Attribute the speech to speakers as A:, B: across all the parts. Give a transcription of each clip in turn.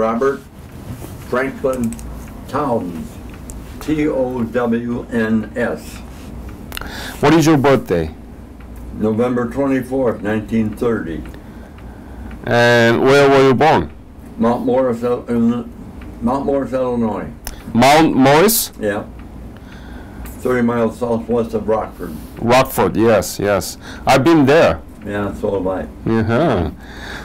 A: Robert Franklin Towns, Towns.
B: What is your birthday?
A: November 24th, 1930.
B: And where were you born?
A: Mount Morris, Illinois.
B: Mount Morris?
A: Yeah. 30 miles southwest of Rockford.
B: Rockford, yes, yes. I've been there.
A: Yeah, so have I.
B: Uh-huh.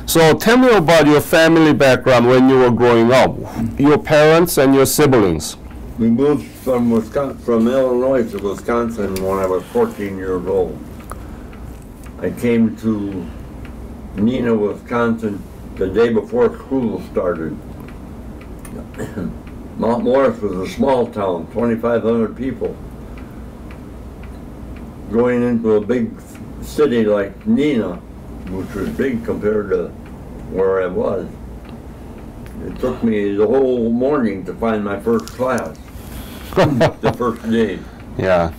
B: So tell me about your family background when you were growing up. Your parents and your siblings.
A: We moved from Illinois to Wisconsin when I was 14 years old. I came to Neenah, Wisconsin the day before school started. Mount Morris was a small town, 2,500 people. Going into a big city like Neenah, which was big compared to where I was. It took me the whole morning to find my first class, the first day.
B: Yeah.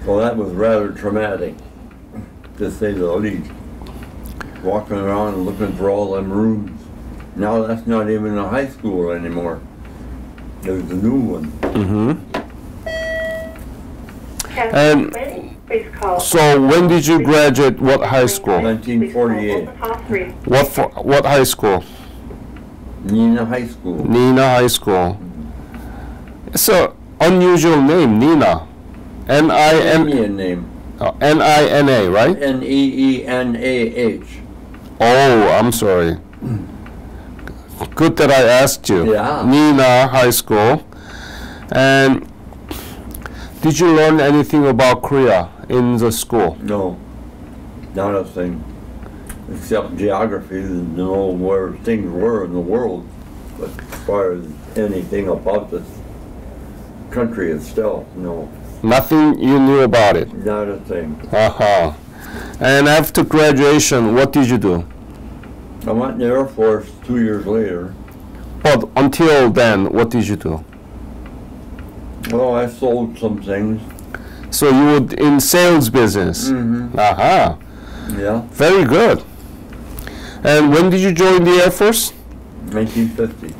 A: Well, that was rather traumatic, to say the least. Walking around and looking for all them rooms. Now that's not even a high school anymore. There's a new one.
B: Mm-hmm. And so when did you graduate? What high school?
A: 1948.
B: What high school?
A: Neenah High School.
B: Neenah High School. It's an unusual name, Neenah.
A: Indian name.
B: N-I-N-A, right?
A: N-E-E-N-A-H.
B: Oh, I'm sorry. Good that I asked you.
A: Yeah.
B: Neenah High School. And did you learn anything about Korea in the school?
A: No, not a thing. Except geography and know where things were in the world. But as far as anything about the country itself, no.
B: Nothing you knew about it?
A: Not a thing.
B: Uh-huh. And after graduation, what did you do?
A: I went in the Air Force 2 years later.
B: But until then, what did you do?
A: Well, I sold some things.
B: So you were in sales business?
A: Mm-hmm.
B: Aha.
A: Yeah.
B: Very good. And when did you join the Air Force?
A: 1950.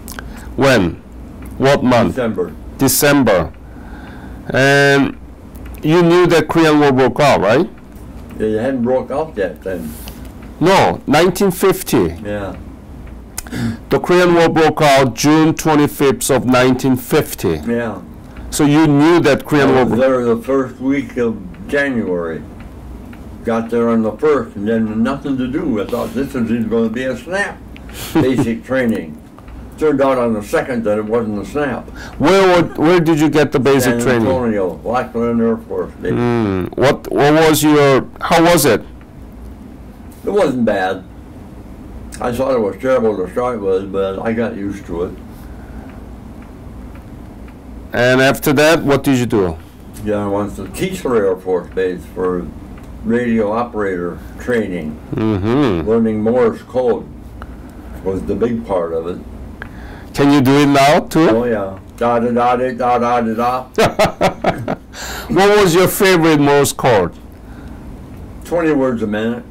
B: When? What month?
A: December.
B: December. And you knew that Korean War broke out, right?
A: It hadn't broke out yet then.
B: No, 1950.
A: Yeah.
B: The Korean War broke out June 25th of 1950.
A: Yeah.
B: So you knew that Korean War
A: I was there the first week of January. Got there on the 1st and then nothing to do. I thought this was going to be a SNAP basic training. Turned out on the 2nd that it wasn't a SNAP.
B: Where did you get the basic training?
A: San Antonio, Lackland Air Force Base.
B: What was your, how was it?
A: It wasn't bad. I thought it was terrible to start with, but I got used to it.
B: And after that, what did you do?
A: Yeah, I went to Keesler Air Force Base for radio operator training.
B: Mm-hmm.
A: Learning Morse code was the big part of it.
B: Can you do it now too?
A: Oh yeah. Da da da da da da da da.
B: What was your favorite Morse code?
A: 20 words a minute.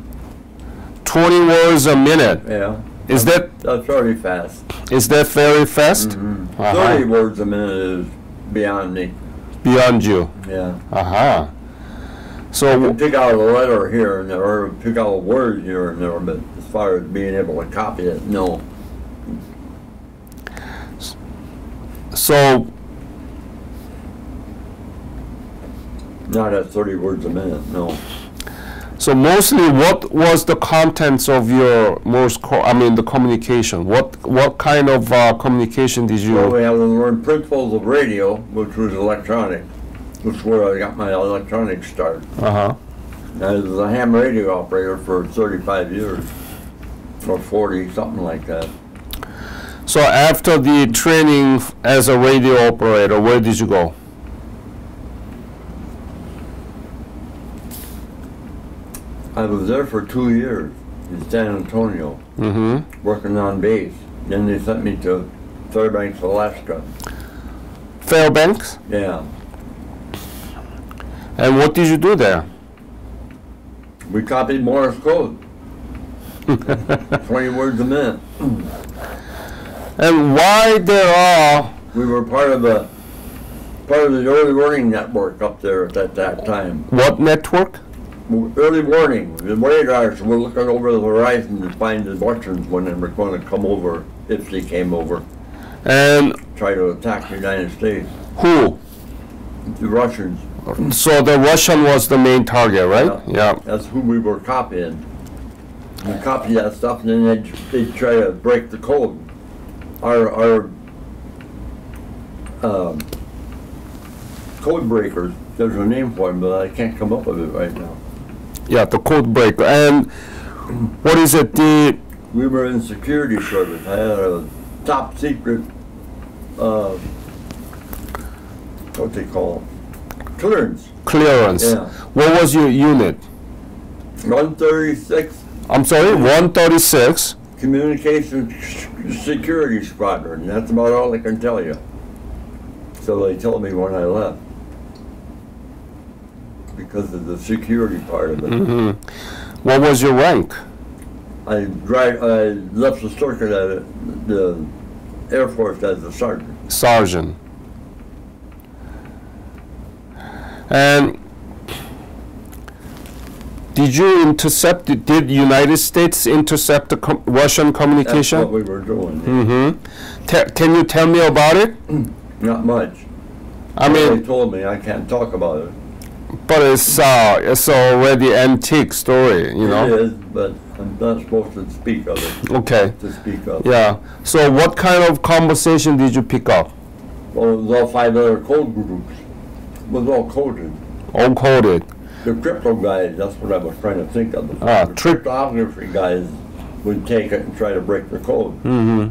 B: 20 words a minute.
A: Yeah.
B: Is
A: That's very fast.
B: Is that very fast?
A: Mm-hmm.
B: Uh-huh.
A: 30 words a minute is beyond me.
B: Beyond you.
A: Yeah.
B: Uh-huh.
A: I
B: So
A: can pick out a letter here and there, or pick out a word here and there, but as far as being able to copy it, no.
B: so
A: Not at 30 words a minute, no.
B: so mostly what was the contents of your Morse code, I mean the communication? What kind of communication did you
A: Well, we had to learn principles of radio, which was electronic, which is where I got my electronic start.
B: Uh-huh.
A: I was a ham radio operator for 35 years, or 40, something like that.
B: So after the training as a radio operator, where did you go?
A: I was there for 2 years in San Antonio,
B: Mm-hmm.
A: working on base. Then they sent me to Fairbanks, Alaska.
B: Fairbanks?
A: Yeah.
B: And what did you do there?
A: We copied Morse code. 20 words a minute.
B: And why there are
A: We were part of the early warning network up there at that time.
B: what network?
A: Early warning. The radars were looking over the horizon to find the Russians when they were going to come over, if they came over,
B: And
A: try to attack the United States.
B: who?
A: The Russians.
B: So the Russian was the main target, right? Yeah.
A: That's who we were copying. We copy that stuff, and then they'd try to break the code. Our code breakers, there's a name for them, but I can't come up with it right now.
B: Yeah, the code breaker. And what is it? The
A: We were in security service. I had a top secret, what they call it? Clearance.
B: clearance.
A: Yeah.
B: What was your unit?
A: 136
B: I'm sorry, 136.
A: Communication Security Squadron. That's about all I can tell you. So they told me when I left, because of the security part of it.
B: What was your rank?
A: I left the circuit at the Air Force as a sergeant.
B: Sergeant. And did you intercept? Did United States intercept the Russian
A: That's
B: communication?
A: what we were doing.
B: Can you tell me about it?
A: Not much.
B: I
A: They
B: mean,
A: told me I can't talk about it.
B: but it's already antique story, you
A: It
B: know.
A: is, but I'm not supposed to speak of it.
B: Okay.
A: To speak of.
B: Yeah. So what kind of conversation did you pick up?
A: Well, it was all 5 other code groups. It was all coded.
B: All coded.
A: The crypto guys, that's what I was trying to think of. The
B: Trip.
A: cryptography guys would take it and try to break the code. So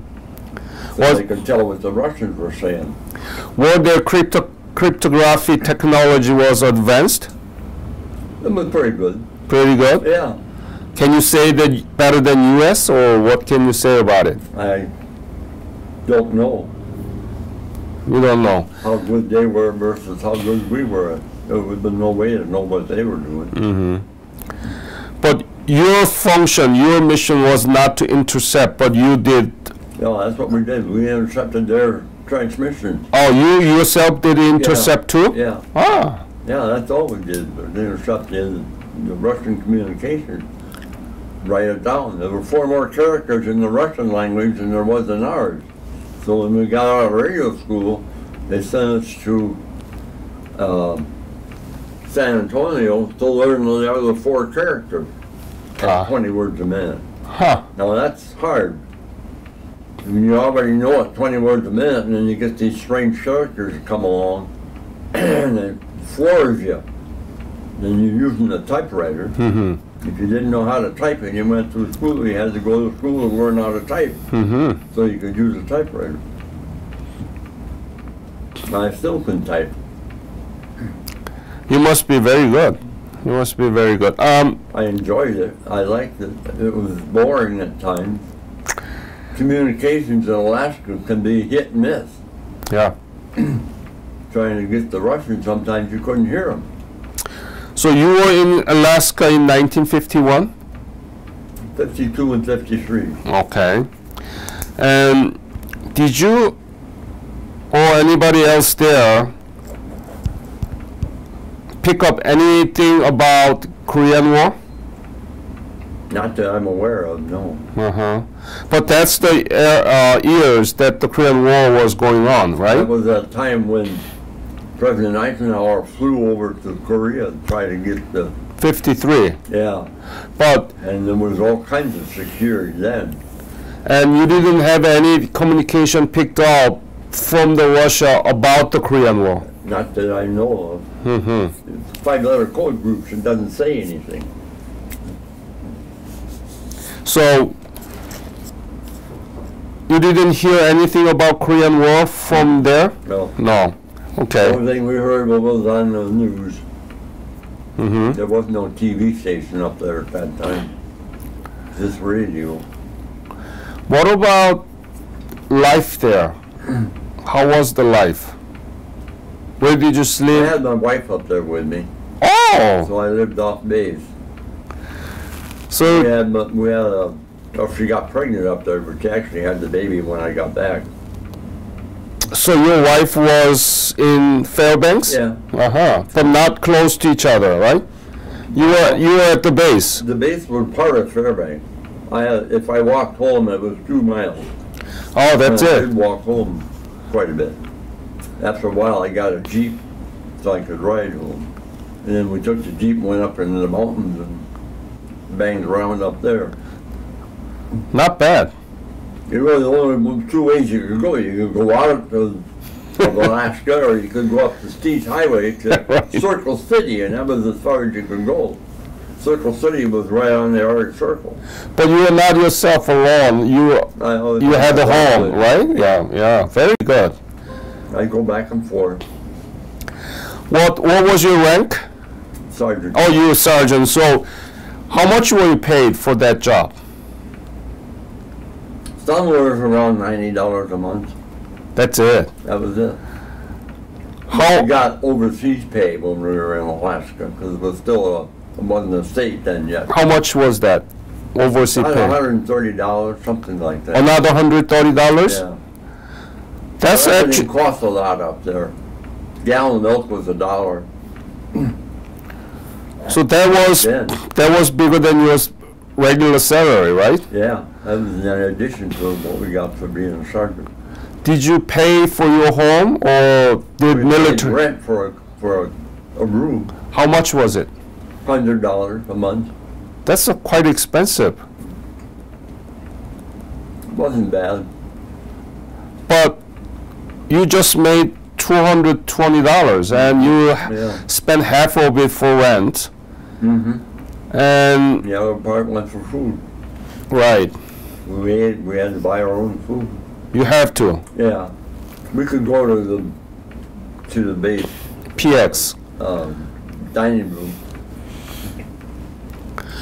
B: Was-
A: they could tell what the Russians were saying.
B: Were their cryptography technology was advanced?
A: It was pretty good.
B: Pretty good.
A: Yeah.
B: Can you say that better than U.S. or what can you say about it?
A: I don't know
B: You don't know.
A: how good they were versus how good we were. There would have been no way to know what they were doing.
B: But your function, your mission was not to intercept, but you did.
A: Yeah, that's what we did. We intercepted their transmissions.
B: Oh, you yourself did intercept too?
A: Yeah.
B: Ah,
A: Yeah, that's all we did. We intercepted the Russian communication. Write it down. There were 4 more characters in the Russian language than there was in ours. So when we got out of radio school, they sent us to San Antonio to learn the other 4 characters at 20 words a minute.
B: huh.
A: Now that's hard. I mean, you already know it 20 words a minute, and then you get these strange characters that come along, and it floors you. Then you're using a typewriter. If you didn't know how to type and you went through school, you had to go to school to learn how to type, so you could use a typewriter. I still can type.
B: You must be very good. You must be very good.
A: I enjoyed it. I liked it. It was boring at times. Communications in Alaska can be hit and miss.
B: Yeah.
A: Trying to get the Russians, sometimes you couldn't hear them.
B: So you were in Alaska in 1951?
A: 52 and 53.
B: Okay. And did you or anybody else there pick up anything about Korean War?
A: Not that I'm aware of, no.
B: But that's the years that the Korean War was going on,
A: That
B: right?
A: was a time when President Eisenhower flew over to Korea to try to get the,
B: 53.
A: yeah,
B: But
A: and there was all kinds of security then.
B: and you didn't have any communication picked up from the Russia about the Korean War.
A: Not that I know of. It's 5-letter code groups, it doesn't say anything.
B: So you didn't hear anything about Korean War from there?
A: No.
B: No.
A: The
B: Okay.
A: only thing we heard was on the news. There was no TV station up there at that time. Just radio.
B: What about life there? How was the life? Where did you
A: I
B: sleep?
A: had my wife up there with me,
B: Oh,
A: so I lived off base.
B: so
A: We had a Well, she got pregnant up there, but she actually had the baby when I got back.
B: So your wife was in Fairbanks?
A: Yeah.
B: But not close to each other, right? You were at the base.
A: The base was part of Fairbanks. If I walked home, it was 2 miles.
B: Oh, that's
A: I
B: it.
A: did walk home quite a bit. After a while, I got a Jeep so I could ride home. And then we took the Jeep and went up into the mountains and banged around up there.
B: Not bad.
A: There was only 2 ways you could go. You could go out of Alaska, or you could go up the Steeds Highway to
B: Right.
A: Circle City, and that was as far as you could go. Circle City was right on the Arctic Circle.
B: But you were not yourself alone. You had a home, right? Yeah. Very good.
A: I go back and forth.
B: What was your rank?
A: Sergeant.
B: Oh, you were sergeant. So how much were you paid for that job?
A: Somewhere around $90 a month.
B: That's it.
A: That was it.
B: How?
A: We got overseas pay when we were in Alaska, because it was still it wasn't a state then yet.
B: How much was that? Overseas
A: About
B: pay?
A: $130, something like that.
B: Another $130?
A: Yeah.
B: That's
A: Everything
B: actually.
A: cost a lot up there. Gallon of milk was $1.
B: So
A: Then,
B: that was bigger than your regular salary, right?
A: yeah, that was in addition to what we got for being a sergeant.
B: Did you pay for your home or did
A: We paid
B: military?
A: rent for a room,
B: How much was it?
A: $100 a month.
B: That's quite expensive.
A: Wasn't bad.
B: But you just made $220 and you
A: Yeah.
B: spent half of it for rent.
A: Mm-hmm.
B: And
A: The other part went for food.
B: right,
A: We had to buy our own food.
B: you have to.
A: Yeah, we could go to the base
B: PX.
A: dining room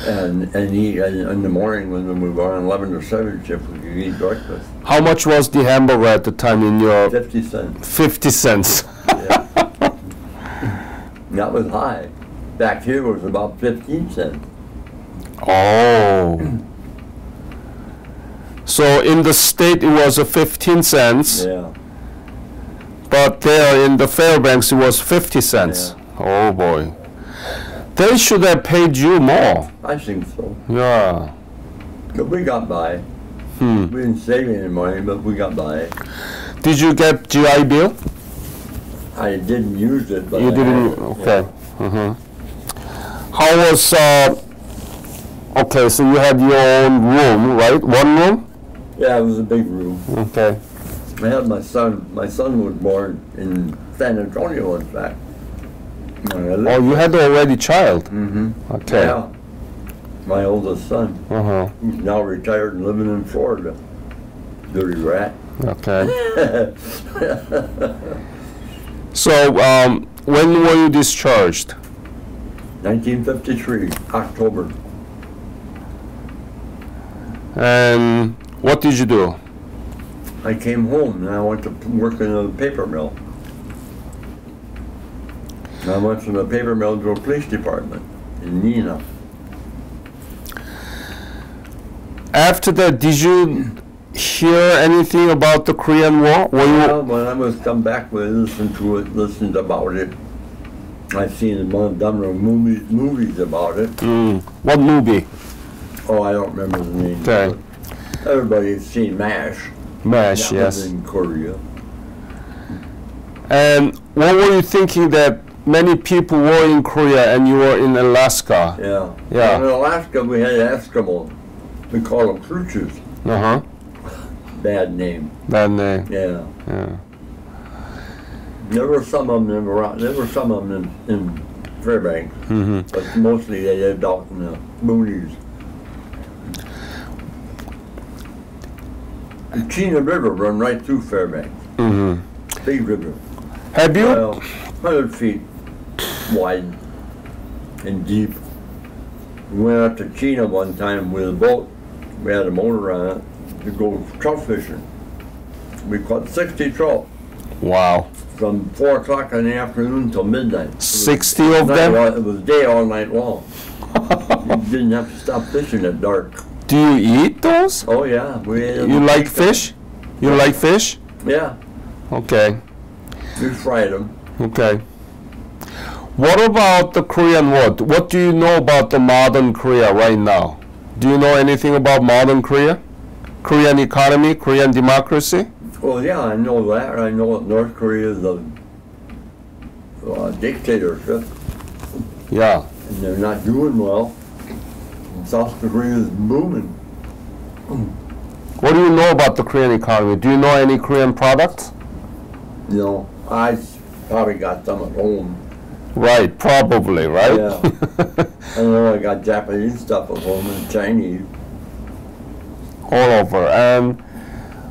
A: and eat in the morning when we were on 11 to 7 shift. We could eat breakfast.
B: How much was the hamburger at the time in your
A: 50 cents.
B: 50 cents?
A: Yeah. That was high. Back here was about 15 cents.
B: Oh. So in the state it was a 15 cents,
A: Yeah.
B: but there in the Fairbanks it was 50 cents. Oh boy. They should have paid you more.
A: I think so.
B: Yeah.
A: But we got by. We didn't save any money, but we got by.
B: Did you get GI Bill?
A: I didn't use it, but
B: You
A: I
B: didn't?
A: had it,
B: Okay. How was, okay, so you had your own room, right? One room?
A: Yeah, it was a big room.
B: Okay.
A: I had my son. My son was born in San Antonio, in fact.
B: Oh, you had already child?
A: Mm-hmm.
B: Okay.
A: Yeah. My oldest son,
B: Uh-huh.
A: who's now retired and living in Florida. Dirty rat.
B: Okay. So, when were you discharged?
A: 1953, October.
B: And what did you do?
A: I came home and I went to work in a paper mill. I went from the paper mill to a police department in Neenah.
B: After that, did you hear anything about the Korean War? Were you?
A: Well, when I was come back, we listened to it, listened about it. I've seen a number of movies about it.
B: What movie?
A: Oh, I don't remember the name.
B: Okay.
A: But everybody's seen MASH.
B: MASH,
A: That was
B: yes.
A: in Korea.
B: And what were you thinking that many people were in Korea and you were in Alaska?
A: Yeah.
B: Yeah.
A: In Alaska, we had Eskimo. We call them Khrushchevs.
B: Uh-huh.
A: Bad name.
B: That name.
A: Yeah.
B: Yeah.
A: There were some of them in Fairbanks, but mostly they lived out in the boonies. The Chena River run right through Fairbanks. Big river.
B: Have you?
A: Well, 100 feet wide and deep. We went out to Chena one time with a boat. We had a motor on it to go trout fishing. We caught 60 trout
B: Wow.
A: from 4 o'clock in the afternoon till midnight. It was
B: 60 of
A: night
B: them?
A: long- It was day all night long. You didn't have to stop fishing at dark.
B: Do you eat those?
A: Oh yeah, we ate them.
B: You like fish? You like fish?
A: Yeah,
B: Okay.
A: we fried them.
B: Okay. What about the Korean War? What do you know about the modern Korea right now? Do you know anything about modern Korea? Korean economy, Korean democracy?
A: Well, yeah, I know that. I know that North Korea is a dictatorship,
B: Yeah.
A: and they're not doing well. And South Korea is booming.
B: What do you know about the Korean economy? Do you know any Korean products?
A: You know, I probably got some at home.
B: Right, probably, right?
A: Yeah. I know I got Japanese stuff at home and Chinese.
B: All over. And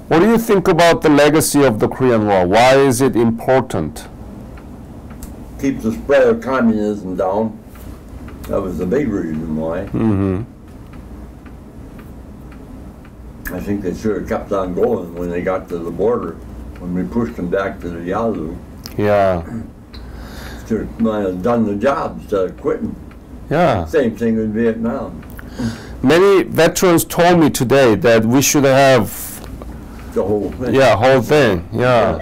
B: what do you think about the legacy of the Korean War? Why is it important?
A: Keeps the spread of communism down. That was the big reason why.
B: Mm-hmm.
A: I think they should have kept on going when they got to the border, when we pushed them back to the Yazoo.
B: Yeah.
A: Should have done the job instead of quitting.
B: Yeah.
A: Same thing in Vietnam.
B: Many veterans told me today that we should have,
A: The whole thing.
B: yeah, whole thing. Yeah.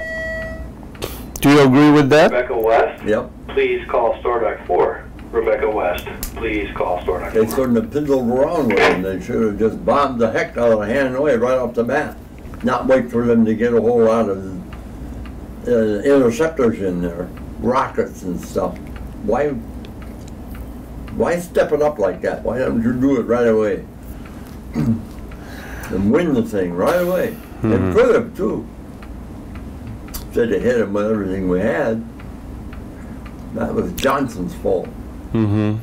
B: Do you agree with that?
C: Rebecca West,
A: Yep.
C: please call store deck 4. Rebecca West, please call store deck
A: They
C: 4.
A: shouldn't have piddled around with them. They should have just bombed the heck out of Hanoi right off the bat. Not wait for them to get a whole lot of interceptors in there, rockets and stuff. Why step it up like that? Why don't you do it right away? And win the thing right away. And could have too. Instead of hit them with everything we had. That was Johnson's fault.
B: Mm-hmm.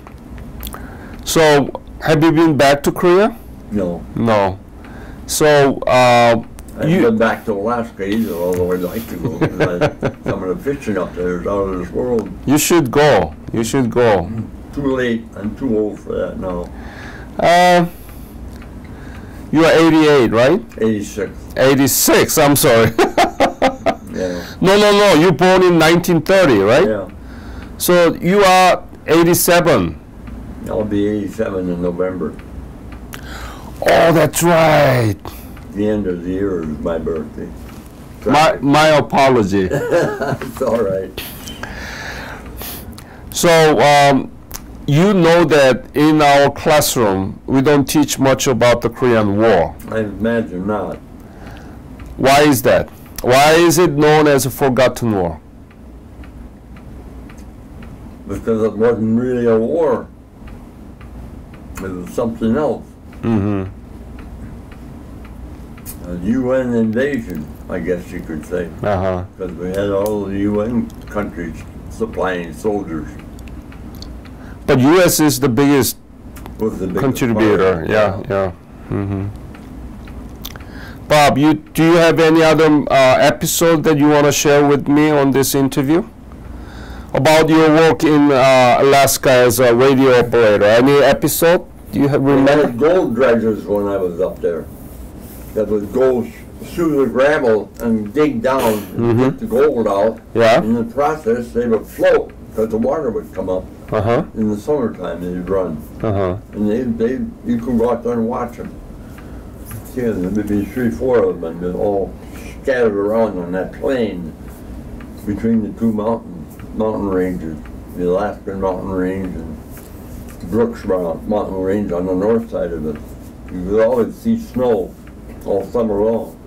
B: So, have you been back to Korea?
A: No.
B: No. So,
A: I haven't been back to Alaska either, although I'd like to go. 'Cause some of the fishing up there is out of this world.
B: you should go. You should go.
A: Too late. I'm too old for that now.
B: You are 88, right?
A: 86.
B: 86, I'm sorry.
A: Yeah.
B: No. You born in 1930, right?
A: Yeah.
B: So, you are 87.
A: I'll be 87 in November.
B: Oh, that's right.
A: The end of the year is my birthday.
B: My apology.
A: It's all right.
B: So, you know that in our classroom, we don't teach much about the Korean War.
A: I imagine not.
B: Why is that? Why is it known as a forgotten war?
A: Because it wasn't really a war. It was something else.
B: Mm-hmm.
A: A UN invasion, I guess you could say.
B: Uh-huh.
A: Because we had all the UN countries supplying soldiers.
B: But U.S. is the biggest
A: Was the biggest
B: contributor.
A: part.
B: Yeah. Mm-hmm. Bob, do you have any other episode that you want to share with me on this interview? About your work in Alaska as a radio operator. Any episode? Do you
A: We
B: remember?
A: had gold dredgers when I was up there. That would go through the gravel and dig down and get the gold out.
B: Yeah.
A: In the process, they would float because the water would come up.
B: Uh-huh.
A: In the summertime, they'd run.
B: Uh-huh.
A: And you could go out there and watch them. See, there would be 3, 4 of them, and they're all scattered around on that plain between the two mountain ranges, the Alaskan mountain range and Brooks mountain range on the north side of it. You could always see snow all summer long.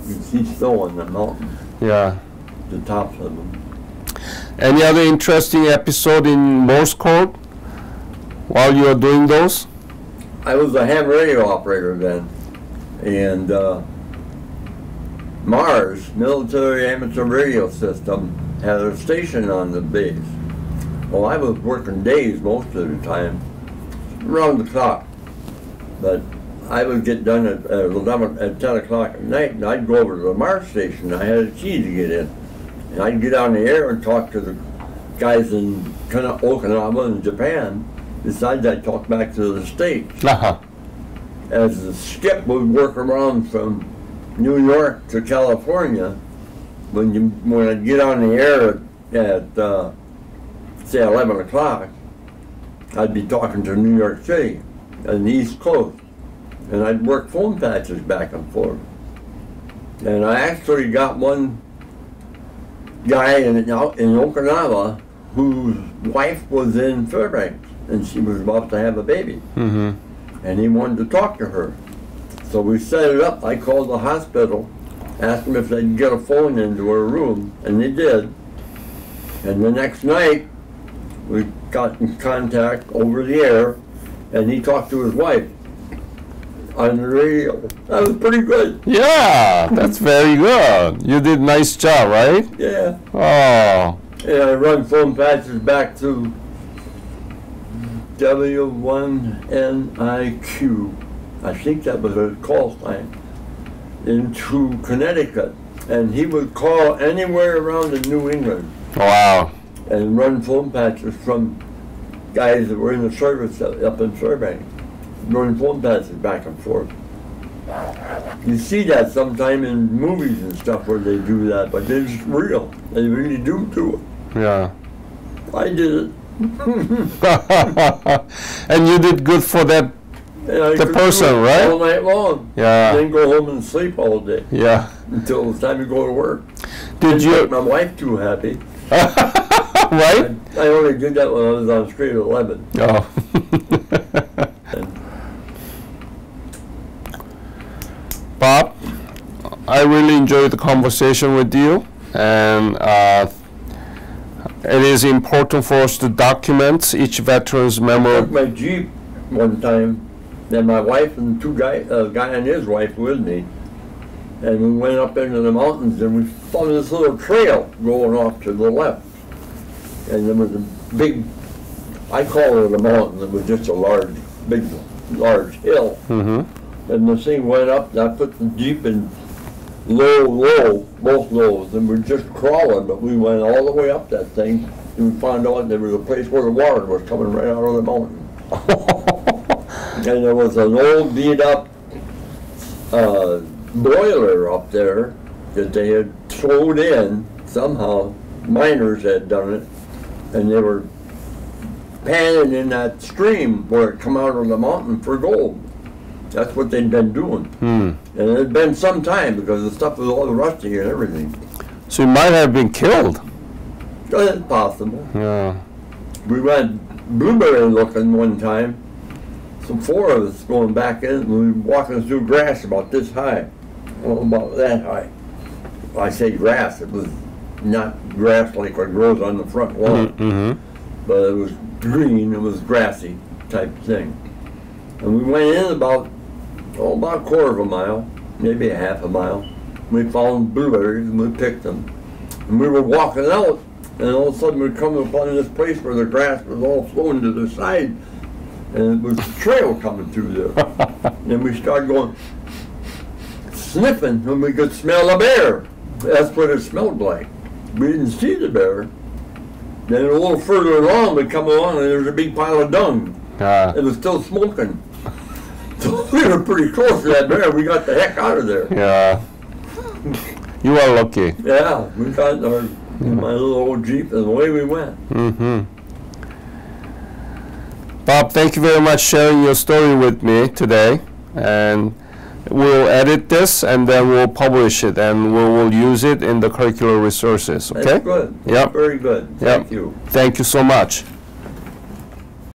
A: You'd see snow on the mountain,
B: Yeah.
A: the tops of them.
B: Any other interesting episode in Morse code while you are doing those?
A: I was a ham radio operator then, and Mars, Military Amateur Radio System, had a station on the base. Well, I was working days most of the time, around the clock. But I would get done at 10 o'clock at night, and I'd go over to the Mars station. I had a key to get in. And I'd get on the air and talk to the guys in Okinawa and Japan. Besides, I'd talk back to the States.
B: Uh-huh.
A: As the skip would work around from New York to California, when I'd get on the air at say 11 o'clock, I'd be talking to New York City on the East Coast. and I'd work phone patches back and forth. And I actually got one guy in Okinawa whose wife was in Fairbanks, and she was about to have a baby.
B: Mm-hmm.
A: And he wanted to talk to her. So we set it up. I called the hospital, asked them if they could get a phone into her room, and they did. And the next night, we got in contact over the air, and he talked to his wife on the radio. That was pretty good.
B: Yeah, that's very good. You did nice job, right?
A: Yeah.
B: Oh.
A: And I run phone patches back to W1NIQ. I think that was a call sign, into Connecticut. And he would call anywhere around in New England
B: Wow.
A: and run phone patches from guys that were in the service up in Fairbanks, running phone patches back and forth. You see that sometime in movies and stuff where they do that, but it's real. They really do it.
B: Yeah.
A: I did it.
B: And you did good for that.
A: And I
B: The
A: could
B: person,
A: do it
B: right?
A: all night long.
B: Yeah.
A: Then go home and sleep all day
B: Yeah.
A: until it's time to go to work.
B: Did
A: Didn't make
B: you?
A: my wife too happy.
B: Right?
A: I only did that when I was on Street 11.
B: Oh.
A: And
B: Bob, I really enjoyed the conversation with you, and it is important for us to document each veteran's
A: I took
B: memory.
A: my Jeep one time, then my wife and a guy and his wife with me, and we went up into the mountains and we found this little trail going off to the left. And there was a big, I call it a mountain, it was just a large hill.
B: Mm-hmm.
A: And the thing went up, and I put the Jeep in low, both lows, and we're just crawling, but we went all the way up that thing, and we found out there was a place where the water was coming right out of the mountain. And there was an old beat up boiler up there that they had thrown in somehow. Miners had done it, and they were panning in that stream where it come out of the mountain for gold. That's what they'd been doing.
B: Hmm.
A: And it had been some time because the stuff was all rusty and everything.
B: So you might have been killed.
A: That's possible.
B: Yeah.
A: We went blueberry looking one time. Some four of us going back in, and we were walking through grass about this high. Well, about that high. I say grass, it was not grass like what grows on the front lawn,
B: Mm-hmm.
A: but it was green, it was grassy type thing. And we went in about a quarter of a mile, maybe a half a mile. We found blueberries and we picked them. And we were walking out, and all of a sudden we come upon this place where the grass was all flowing to the side, and it was a trail coming through there. And we started going, sniffing, and we could smell a bear. That's what it smelled like. We didn't see the bear. Then a little further along, we come along, and there's a big pile of dung. It was still smoking. So we were pretty close to that bear. We got the heck out of there.
B: Yeah. You are lucky.
A: Yeah, we got in my little old Jeep, and away we went.
B: Mm-hmm. Bob, thank you very much for sharing your story with me today. And we'll edit this, and then we'll publish it, and we will use it in the curricular resources. Okay?
A: That's good.
B: Yep.
A: Very good.
B: Yep.
A: Thank you.
B: Thank you so much.